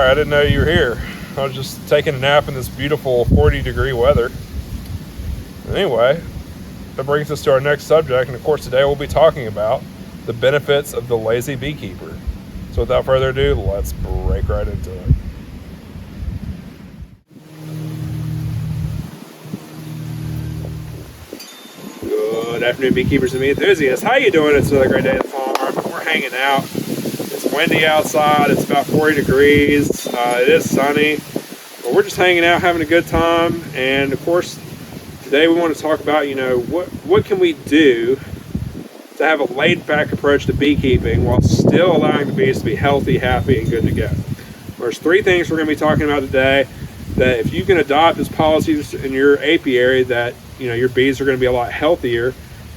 Sorry, I didn't know you were here. I was just taking a nap in this beautiful 40-degree weather. Anyway, that brings us to our next subject, and of course today we'll be talking about the benefits of the lazy beekeeper. So without further ado, let's break right into it. Good afternoon, beekeepers and bee enthusiasts. How you doing? It's another great day at the farm. We're hanging out. It's windy outside. It's about 40 degrees. It is sunny, but we're just hanging out, having a good time. And of course, today we want to talk about, what can we do to have a laid-back approach to beekeeping while still allowing the bees to be healthy, happy, and good to go. There's three things we're going to be talking about today that if you can adopt as policies in your apiary, that your bees are going to be a lot healthier,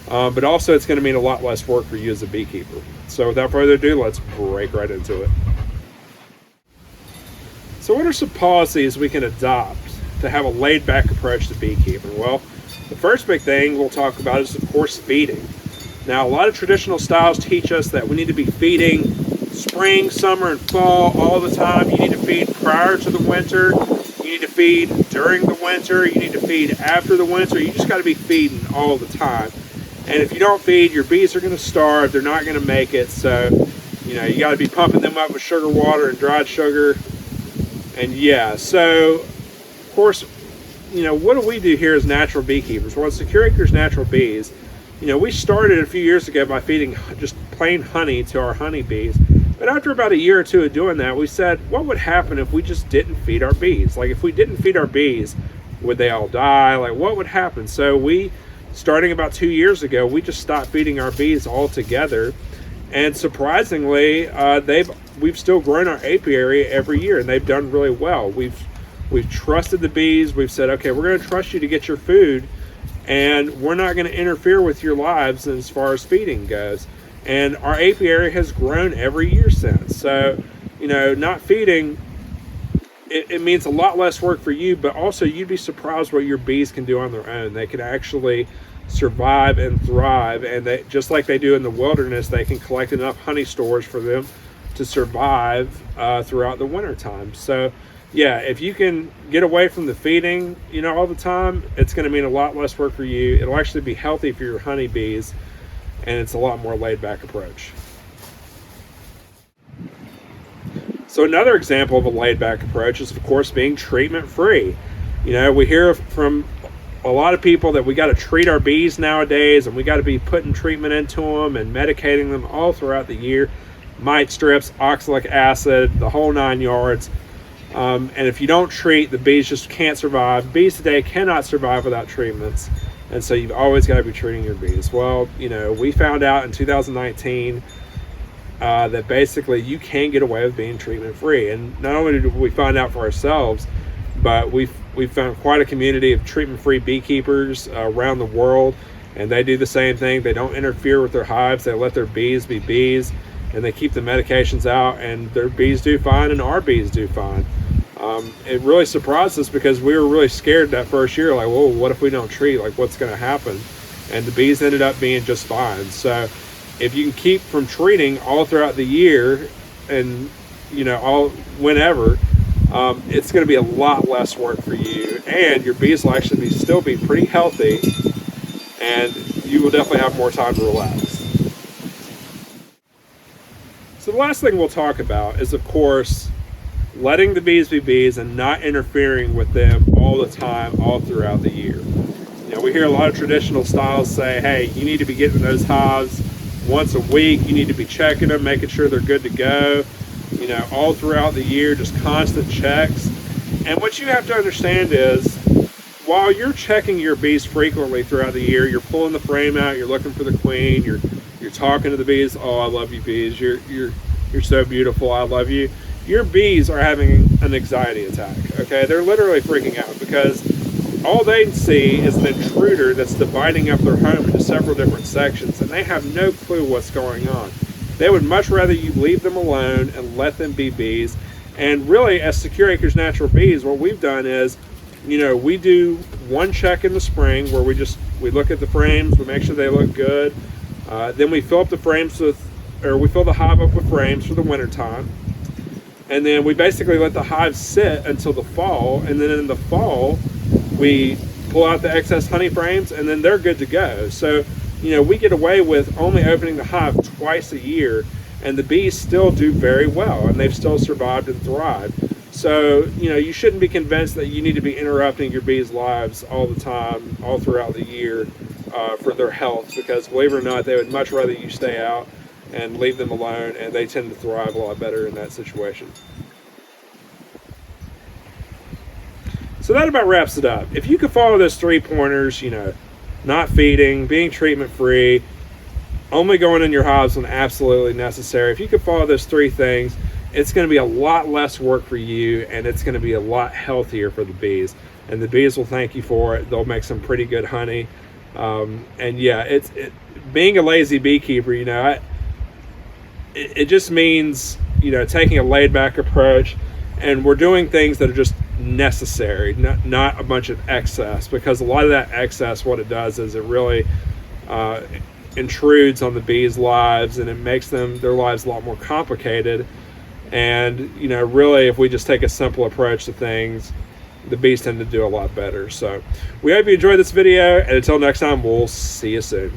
but also it's going to mean a lot less work for you as a beekeeper. So without further ado, let's break right into it. So what are some policies we can adopt to have a laid-back approach to beekeeping? Well, the first big thing we'll talk about is, of course, feeding. Now, a lot of traditional styles teach us that we need to be feeding spring, summer, and fall all the time. You need to feed prior to the winter. You need to feed during the winter. You need to feed after the winter. You just got to be feeding all the time. And if you don't feed, your bees are going to starve. They're not going to make it. So, you got to be pumping them up with sugar water and dried sugar. And yeah, so, of course, what do we do here as natural beekeepers? Well, at SecureAcresNaturalBees, we started a few years ago by feeding just plain honey to our honeybees. But after about a year or two of doing that, we said, what would happen if we just didn't feed our bees? Like, if we didn't feed our bees, would they all die? Like, what would happen? So we, starting about 2 years ago, we just stopped feeding our bees altogether. And surprisingly, we've still grown our apiary every year, and they've done really well. We've trusted the bees. We've said, okay, we're going to trust you to get your food, and we're not going to interfere with your lives as far as feeding goes. And our apiary has grown every year since. So, not feeding, it means a lot less work for you, but also you'd be surprised what your bees can do on their own. They can actually survive and thrive, and they, just like they do in the wilderness, they can collect enough honey stores for them to survive throughout the winter time. So yeah, if you can get away from the feeding, all the time, it's going to mean a lot less work for you. It'll actually be healthy for your honeybees, and it's a lot more laid-back approach. So another example of a laid-back approach is, of course, being treatment-free. We hear from a lot of people that we got to treat our bees nowadays, and we got to be putting treatment into them and medicating them all throughout the year. Mite strips, oxalic acid, the whole 9 yards. And if you don't treat, the bees just can't survive. Bees today cannot survive without treatments. And so you've always got to be treating your bees. Well, we found out in 2019 that basically you can get away with being treatment free. And not only did we find out for ourselves, but we've found quite a community of treatment free beekeepers around the world. And they do the same thing. They don't interfere with their hives. They let their bees be bees, and they keep the medications out, and their bees do fine and our bees do fine. It really surprised us because we were really scared that first year, like, whoa, what if we don't treat? Like, what's going to happen? And the bees ended up being just fine. So if you can keep from treating all throughout the year and, all whenever, it's going to be a lot less work for you, and your bees will actually still be pretty healthy, and you will definitely have more time to relax. So the last thing we'll talk about is, of course, letting the bees be bees and not interfering with them all the time, all throughout the year. We hear a lot of traditional styles say, hey, you need to be getting those hives once a week. You need to be checking them, making sure they're good to go, all throughout the year, just constant checks. And what you have to understand is, while you're checking your bees frequently throughout the year, you're pulling the frame out, you're looking for the queen, you're talking to the bees, oh, I love you, bees, you're so beautiful, I love you. Your bees are having an anxiety attack, okay? They're literally freaking out because all they see is an intruder that's dividing up their home into several different sections, and they have no clue what's going on. They would much rather you leave them alone and let them be bees. And really, as SecureAcresNaturalBees, what we've done is, we do one check in the spring where we look at the frames, we make sure they look good. Then we fill up the frames we fill the hive up with frames for the winter time. and then we basically let the hives sit until the fall, and then in the fall we pull out the excess honey frames, and then they're good to go. So, you know, we get away with only opening the hive twice a year, and the bees still do very well, and they've still survived and thrived. So, you know, you shouldn't be convinced that you need to be interrupting your bees' lives all the time, all throughout the year, for their health, because believe it or not, they would much rather you stay out and leave them alone, and they tend to thrive a lot better in that situation. So that about wraps it up. If you could follow those 3 pointers, you know, not feeding, being treatment free, only going in your hives when absolutely necessary, if you could follow those 3 things, it's going to be a lot less work for you, and it's going to be a lot healthier for the bees, and the bees will thank you for it. They'll make some pretty good honey. And yeah, being a lazy beekeeper, you know, it just means, you know, taking a laid back approach, and we're doing things that are just necessary, not a bunch of excess, because a lot of that excess, what it does is it really intrudes on the bees' lives, and it makes their lives a lot more complicated. And, you know, really, if we just take a simple approach to things, the bees tend to do a lot better. So we hope you enjoyed this video, and until next time, we'll see you soon.